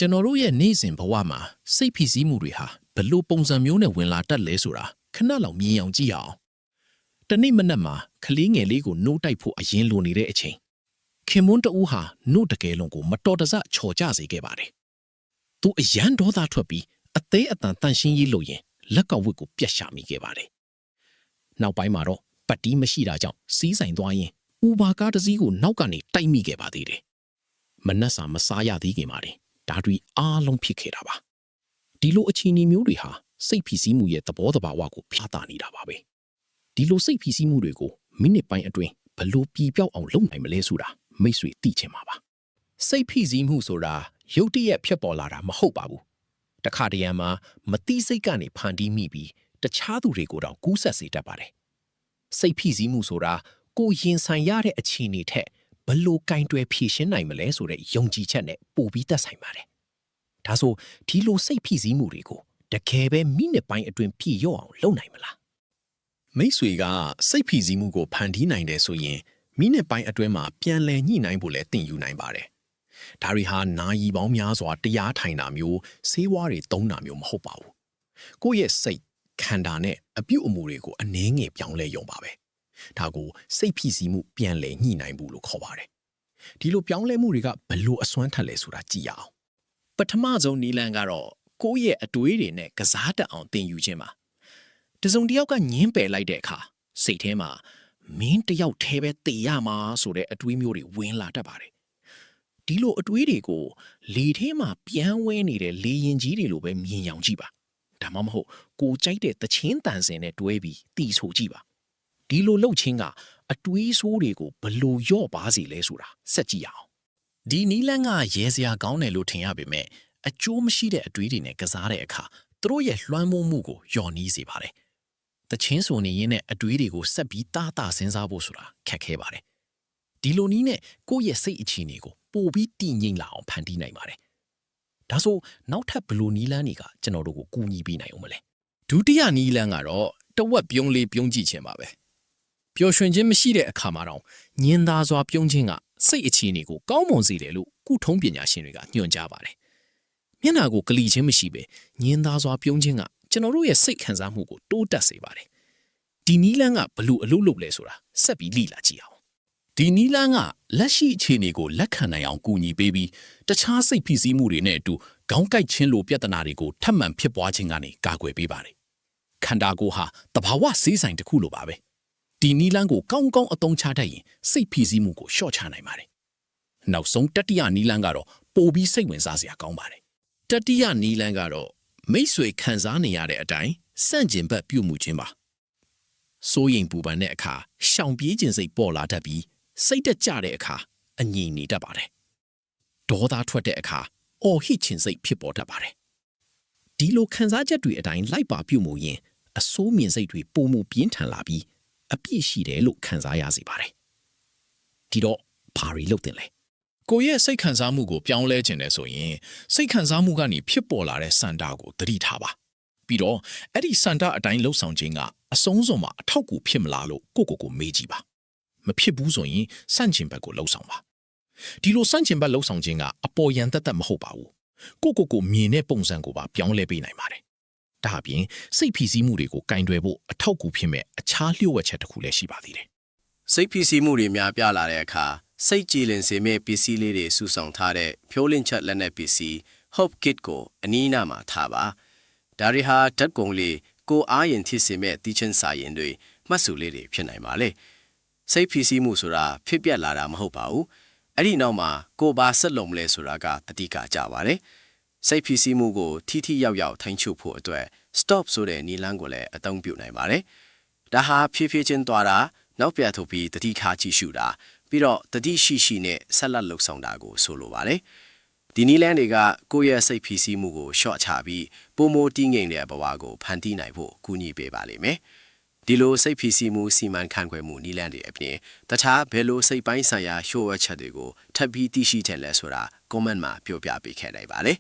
ကျွန်တော်တို့ရဲ့နေ့စဉ်ဘဝမှာစိတ်ဖိစီးမှုတွေဟာဘလို့ပုံစံမျိုးနဲ့ဝင်လာတတ်လဲဆိုတာခဏလောက်မြင်အောင်ကြည့်အောင်တနေ့မနက်မှာကလေးငယ်လေးကိုနှိုးတိုက်ဖို့အရင်လိုနေတဲ့အချိန်ခင်မွန်းတူဟာနှုတ်တကယ်လုံးကိုမတော်တဆချော်ကြစေခဲ့ပါတယ်သူအရန်ဒေါသထွက်ပြီးအသေးအတန်တန့်ရှင်းရေးလုပ်ရင်လက်ကဝတ်ကိုပြတ်ရှာမိခဲ့ပါတယ်နောက်ပိုင်းမှာတော့ပတ်တီးမရှိတာကြောင့်စီးဆိုင်သွားရင်ဥဘာကားတစ်စီးကိုနောက်ကနေတိုက်မိခဲ့ပါသေးတယ်မနှက်စာမစားရသေးခင်ပါတယ်ဒါတွေအားလုံးဖြစ်ခဲ့တာပါဒီလိုအခြေအနေမျိုးတွေဟာစိတ်ဖိစီးမှုရဲ့သဘောတဘာဝကိုပြသနေတာပါပဲဒီလိုစိတ်ဖိစီးမှုတွေကိုမိနစ်ပိုင်းအတွင်းဘလို့ပြည်ပြောက်အောင်လုပ်နိုင်မလဲဆိုတာမိတ်ဆွေသိချင်ပါပါစိတ်ဖိစီးမှုဆိုတာရုတ်တရက်ဖြစ်ပေါ်လာတာမဟုတ်ပါဘူးတခါတရံမှာမတိစိတ်ကနေဖန်တီးမိပြီးတခြားသူတွေကိုတော့ကူးဆက်စေတတ်ပါတယ်စိတ်ဖိစီးမှုဆိုတာကိုရင်ဆိုင်ရတဲ့အခြေအနေထက်ဘလို့ကင်တွယ်ဖြည့်ရှင်းနိုင်မလဲဆိုတဲ့ယုံကြည်ချက်နဲ့ပို့ပြီးသက်ဆိုင်ပါတယ်ဒါဆိုဒီလိုစိတ်ဖိစီးမှုတွေကိုတကယ်ပဲမိနစ်ပိုင်းအတွင်းပြည့်ရော့အောင်လုပ်နိုင်မလားမိတ်ဆွေကစိတ်ဖိစီးမှုကိုဖန်တီးနိုင်တယ်ဆိုရင်မိနစ်ပိုင်းအတွင်းမှာပြန်လည်ညှိနှိုင်းဖို့လည်းသင်ယူနိုင်ပါတယ်ဒါတွေဟာနာယီပေါင်းများစွာတရားထိုင်တာမျိုးဆေးဝါးတွေသုံးတာမျိုးမဟုတ်ပါဘူးကိုယ့်ရဲ့စိတ်ခန္ဓာနဲ့အပြုအမူတွေကိုအနည်းငယ်ပြောင်းလဲရုံပါပဲဒါကိုစိတ်ဖိစီးမှုပြန်လည်ညှိနှိုင်းမှုလို့ခေါ်ပါတယ်ဒီလိုပြောင်းလဲမှုတွေကဘလို့အစွမ်းထက်လဲဆိုတာကြည့်ရအောင်ပထမဆုံးနည်းလမ်းကတော့ကိုယ့်ရဲ့အတွေးတွေနဲ့ကစားတတ်အောင်သင်ယူခြင်းပါတစုံတစ်ယောက်ကညင်းပယ်လိုက်တဲ့အခါစိတ်ထဲမှာမင်းတယောက်တည်းပဲတေရမှာဆိုတဲ့အတွေးမျိုးတွေဝင်လာတတ်ပါတယ်ဒီလိုအတွေးတွေကိုလေထဲမှာပြန်ဝဲနေတဲ့လေရင်ကြီးတွေလိုပဲမြင်ရောင်ကြည့်ပါဒါမှမဟုတ်ကိုကြိုက်တဲ့သချင်းတန်စင်နဲ့တွဲပြီးတီးဆိုကြည့်ပါဒီလိုလှုပ်ခြင်းကအတွေးဆိုးတွေကိုဘလို့ယော့ပါစေလဲဆိုတာစက်ကြည့်အောင်ဒီနီးလန်းကရဲစရာကောင်းတယ်လို့ထင်ရပေမဲ့အကျိုးမရှိတဲ့အတွေးတွေနဲ့ကစားတဲ့အခါသူတို့ရဲ့လွှမ်းမိုးမှုကိုလျော့နီးစေပါတယ်တချင်းဆိုနေရင်နဲ့အတွေးတွေကိုဆက်ပြီးတားတာစဉ်းစားဖို့ဆိုတာခက်ခဲပါတယ်ဒီလိုနည်းနဲ့ကိုယ့်ရဲ့စိတ်အခြေအနေကိုပိုပြီးတည်ငြိမ်လာအောင်ဖန်တီးနိုင်ပါတယ်ဒါဆိုနောက်ထပ်ဘလို့နီးလန်းတွေကကျွန်တော်တို့ကိုကူညီပေးနိုင်အောင်မလဲဒုတိယနီးလန်းကတော့တဝက်ပြုံးလေးပြုံးကြည့်ခြင်းပါပဲပျော်ရွှင်ခြင်းမရှိတဲ့အခါမှာတော့ညင်သာစွာပြုံးခြင်းကစိတ်အခြေအနေကိုကောင်းမွန်စေတယ်လို့ကုထုံးပညာရှင်တွေကညွှန်ကြားပါတယ်မျက်နှာကိုကလီခြင်းမရှိပဲညင်သာစွာပြုံးခြင်းကကျွန်တော်တို့ရဲ့စိတ်ခံစားမှုကိုတိုးတက်စေပါတယ်ဒီနီးလန်းကဘလို့အလုပ်လုပ်လဲဆိုတာဆက်ပြီးလေ့လာကြည့်အောင်ဒီနီးလန်းကလက်ရှိအခြေအနေကိုလက်ခံနိုင်အောင်ကူညီပေးပြီးတခြားစိတ်ဖိစီးမှုတွေနဲ့အတူခေါင်းကိုက်ခြင်းလိုပြဿနာတွေကိုထပ်မံဖြစ်ပွားခြင်းကနေကာကွယ်ပေးပါတယ်ခန္ဓာကိုယ်ဟာတဘာဝဆေးဆိုင်တစ်ခုလိုပါပဲဒီနီးလန်းကိုကောင်းကောင်းအသုံးချတတ်ရင်စိတ်ဖိစီးမှုကိုလျှော့ချနိုင်ပါတယ်နောက်ဆုံးတတိယနီးလန်းကတော့ပိုပြီးစိတ်ဝင်စားစရာကောင်းပါတယ်တတိယနီးလန်းကတော့မိတ်ဆွေခံစားနေရတဲ့အတိုင်းစန့်ကျင်ဘက်ပြုမှုခြင်းပါစိုးရိမ်ပူပန်တဲ့အခါရှောင်ပြေးခြင်းစိတ်ပေါ်လာတတ်ပြီးစိတ်တက်ကြတဲ့အခါအငြိမ်နေတတ်ပါတယ်ဒေါသထွက်တဲ့အခါအော်ဟစ်ခြင်းစိတ်ဖြစ်ပေါ်တတ်ပါတယ်ဒီလိုခံစားချက်တွေအတိုင်းလိုက်ပါပြုမှုရင်အဆိုးမြင်စိတ်တွေပုံမှုပြင်းထန်လာပြီးအပြည့်ရှိတယ်လို့ခံစားရစေပါတယ်ဒီတော့ဘာတွေလုပ်တင်လဲကိုယ့်ရဲ့စိတ်ခံစားမှုကိုပြောင်းလဲခြင်းနဲ့ဆိုရင်စိတ်ခံစားမှုကနေဖြစ်ပေါ်လာတဲ့စန္ဒကိုသတိထားပါပြီးတော့အဲ့ဒီစန္ဒအတိုင်းလှုပ်ဆောင်ခြင်းကအဆုံးစွန်မှာအထောက်အကူဖြစ်မလားလို့ကိုမေးကြည့်ပါမဖြစ်ဘူးဆိုရင်စန့်ကျင်ဘက်ကိုလှုပ်ဆောင်ပါဒီလိုစန့်ကျင်ဘက်လှုပ်ဆောင်ခြင်းကအပေါ်ယံတက်မဟုတ်ပါဘူးကိုမြင်တဲ့ပုံစံကိုပါပြောင်းလဲပေးနိုင်ပါတယ်ဒါအပြင်စိတ်ဖိစီးမှုတွေကိုကင်တွယ်ဖို့အထောက်အကူဖြစ်မဲ့အခြားလျှို့ဝှက်ချက်တစ်ခုလည်းရှိပါသေးတယ်စိတ်ဖိစီးမှုတွေများပြားလာတဲ့အခါစိတ်ကြည်လင်စေမဲ့ပစ္စည်းလေးတွေစုဆောင်ထားတဲ့ဖြိုးလင့်ချက်လက်နက်ပစ္စည်း Hope Kit ကိုအနီးအနားမှာထားပါဒါတွေဟာဓာတ်ကုန်လေးကိုအားရင်ဖြစ်စေမဲ့တီးချင်းစာရင်တွေမှတ်စုလေးတွေဖြစ်နိုင်ပါလေစိတ်ဖိစီးမှုဆိုတာဖြစ်ပျက်လာတာမဟုတ်ပါဘူးအဲ့ဒီနောက်မှာကိုဘာဆက်လုံးမလဲဆိုတာကအတိအကျကြပါတယ်စိတ်ဖိစီးမှုကိုထိရောက်ရောက်ထိန်းချုပ်ဖို့အတွက် stop ဆိုတဲ့နည်းလမ်းကိုလည်းအသုံးပြုနိုင်ပါတယ်ဒါဟာဖြည်းဖြည်းချင်းသွားတာနောက်ပြထုတ်ပြီးတတိခါကြည့်ရှုတာပြီးတော့တတိရှိနဲ့ဆက်လက်လှုပ်ဆောင်တာကိုဆိုလိုပါတယ်ဒီနည်းလမ်းတွေကကိုယ့်ရဲ့စိတ်ဖိစီးမှုကိုရှော့ချပြီးပုံမတည်ငြိမ်တဲ့ဘဝကိုဖန်တီးနိုင်ဖို့ကူညီပေးပါလိမ့်မယ်ဒီလိုစိတ်ဖိစီးမှုစီမံခန့်ခွဲမှုနည်းလမ်းတွေအပြင်တခြားဘယ်လိုစိတ်ပိုင်းဆိုင်ရာလျှို့ဝှက်ချက်တွေကိုထပ်ပြီးသိရှိတယ်လဲဆိုတာ comment မှာပြောပြပေးခဲ့နိုင်ပါတယ်